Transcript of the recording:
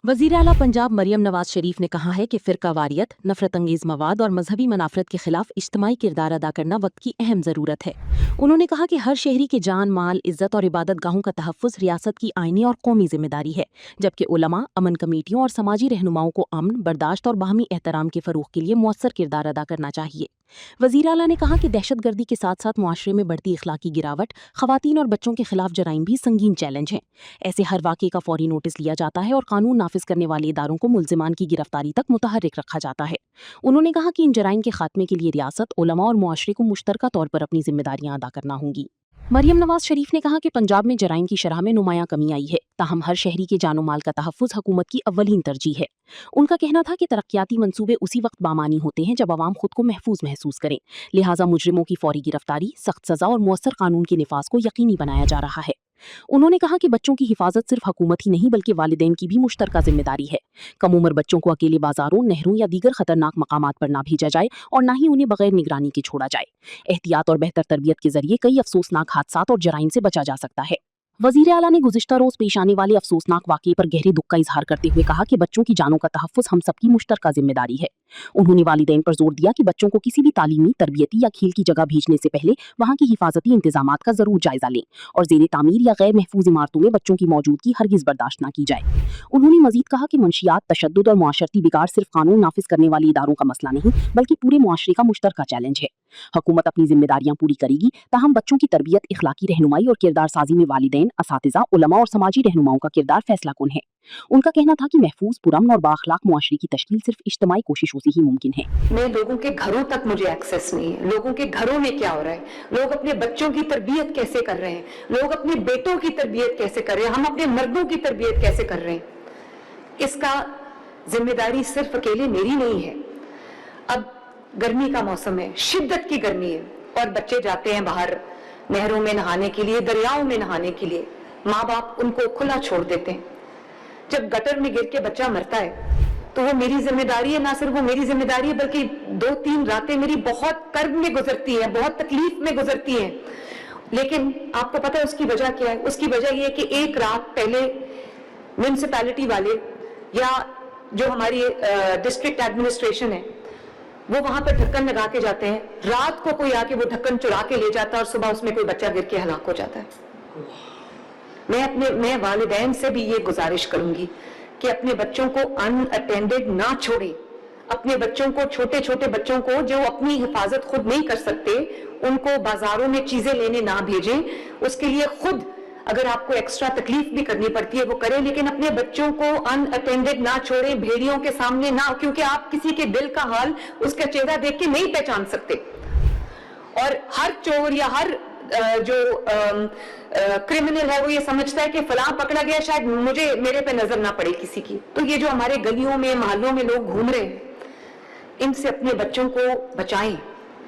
वज़ीर आला पंजाब मरियम नवाज शरीफ ने कहा है कि फ़िरकावारियत, नफरत अंगेज़ मवाद और मजहबी मनाफरत के खिलाफ इज्तिमाई किरदार अदा करना वक्त की अहम ज़रूरत है। उन्होंने कहा कि हर शहरी के जान, माल, इज्जत और इबादत गाहों का तहफ़्फ़ुज़ रियासत की आइनी और कौमी जिम्मेदारी है, जबकि उलमा, अमन कमेटियों और समाजी रहनुमाओं को अमन, बर्दाश्त और बाहमी एहतराम के फ़रोग़ के लिए मौसर किरदार अदा करना चाहिए। वज़ीर आला ने कहा कि दहशतगर्दी के साथ साथ मुआशरे में बढ़ती इखलाकी गिरावट, ख़वातीन और बच्चों के खिलाफ जराइम भी संगीन चैलेंज हैं। ऐसे हर वाक़े का फ़ौरी नोटिस लिया जाता है और कानून नाफिज करने वाले इदारों को मुल्ज़िमान की गिरफ्तारी तक मुतहर्रिक रखा जाता है। उन्होंने कहा कि इन जराइम के खात्मे के लिए रियासत, उलमा और मुआशरे को मुश्तरका तौर पर अपनी जिम्मेदारियां अदा करना होंगी। मरियम नवाज शरीफ ने कहा कि पंजाब में जराइम की शरह में नुमायां कमी आई है, ताहम हर शहरी के जानो माल का तहफ़्फ़ुज़ हुकूमत की अव्वलीन तरजीह है। उनका कहना था कि तरक्याती मंसूबे उसी वक्त बामानी होते हैं जब आवाम खुद को महफूज महसूस करें, लिहाजा मुजरिमों की फौरी गिरफ्तारी, सख्त सज़ा और मुअस्सर कानून के निफाज को यकीनी बनाया जा रहा है। उन्होंने कहा कि बच्चों की हिफाजत सिर्फ हुकूमत ही नहीं बल्कि वालिदैन की भी मुश्तरका जिम्मेदारी है। कम उम्र बच्चों को अकेले बाजारों, नहरों या दीगर खतरनाक मकामात पर ना भेजा जाए और ना ही उन्हें बगैर निगरानी के छोड़ा जाए। एहतियात और बेहतर तरबियत के जरिए कई अफसोसनाक हादसात और जराइम से बचा जा सकता है। वज़ीर आला ने गुज़िश्ता रोज़ पेश आने वाले अफसोसनाक वाक़े पर गहरे दुख का इजहार करते हुए कहा कि बच्चों की जानों का तहफ़्फ़ुज़ हम सबकी मुश्तरका जिम्मेदारी है। उन्होंने वालिदैन पर जोर दिया कि बच्चों को किसी भी तालीमी, तरबियती या खेल की जगह भेजने से पहले वहाँ की हिफाजती इंतजामात का ज़रूर जायज़ा लें और ज़ेरे तामीर या गैर महफूज इमारतों में बच्चों की मौजूदगी हरगिज़ बर्दाश्त न की जाए। उन्होंने मज़ीद कहा कि मंशियात, तशद्दुद और मुआशरती बिगाड़ सिर्फ कानून नाफिज करने वाले इदारों का मसला नहीं बल्कि पूरे मुआशरे का मुश्तरका चैलेंज है। हुकूमत अपनी जिम्मेदारियां पूरी करेगी, ताहम बच्चों की तरबियत, इखलाकी रहनुमाई और किरदार साजी में वालिदैन, असातिज़ा, उलमा और समाजी रहनुमाओं का किरदार फैसला कुन है। उनका कहना था कि महफूज, पुरअमन और बाअखलाक मुआशरे की तश्कील सिर्फ इज्तिमाई कोशिशों से ही मुमकिन है। मैं लोगों के घरों तक मुझे एक्सेस नहीं है, लोगों के घरों में क्या हो रहा है, लोग अपने बच्चों की तरबियत कैसे कर रहे हैं, लोग अपने बेटों की तरबियत कैसे कर रहे हैं, हम अपने मर्दों की तरबियत कैसे कर रहे हैं, इसका जिम्मेदारी सिर्फ अकेले मेरी नहीं है। अब गर्मी का मौसम है, शिद्दत की गर्मी है और बच्चे जाते हैं बाहर नहरों में नहाने के लिए, दरियाओं में नहाने के लिए, माँ बाप उनको खुला छोड़ देते हैं। जब गटर में गिर के बच्चा मरता है तो वो मेरी जिम्मेदारी है, ना सिर्फ वो मेरी जिम्मेदारी है बल्कि 2-3 रातें मेरी बहुत कर्ब में गुजरती है, बहुत तकलीफ में गुजरती है। लेकिन आपको पता है उसकी वजह क्या है? उसकी वजह ये है कि एक रात पहले म्युनिसिपैलिटी वाले या जो हमारी डिस्ट्रिक्ट एडमिनिस्ट्रेशन है वो वहां पर ढक्कन लगा के जाते हैं, रात को कोई आके वो ढक्कन चुरा के ले जाता है और सुबह उसमें कोई बच्चा गिर के हलाक हो जाता है। मैं वालिदैन से भी ये गुजारिश करूंगी कि अपने बच्चों को अनअटेंडेड ना छोड़ें। अपने बच्चों को, छोटे छोटे बच्चों को जो अपनी हिफाजत खुद नहीं कर सकते, उनको बाजारों में चीजें लेने ना भेजें। उसके लिए खुद अगर आपको एक्स्ट्रा तकलीफ भी करनी पड़ती है वो करें, लेकिन अपने बच्चों को अनअटेंडेड ना छोड़ें, भेड़ियों के सामने ना, क्योंकि आप किसी के दिल का हाल उसका चेहरा देख के नहीं पहचान सकते। और हर चोर या हर जो क्रिमिनल है वो ये समझता है कि फलां पकड़ा गया, शायद मेरे पे नजर ना पड़े किसी की। तो ये जो हमारे गलियों में, मोहल्लों में लोग घूम रहे हैं, इनसे अपने बच्चों को बचाएं।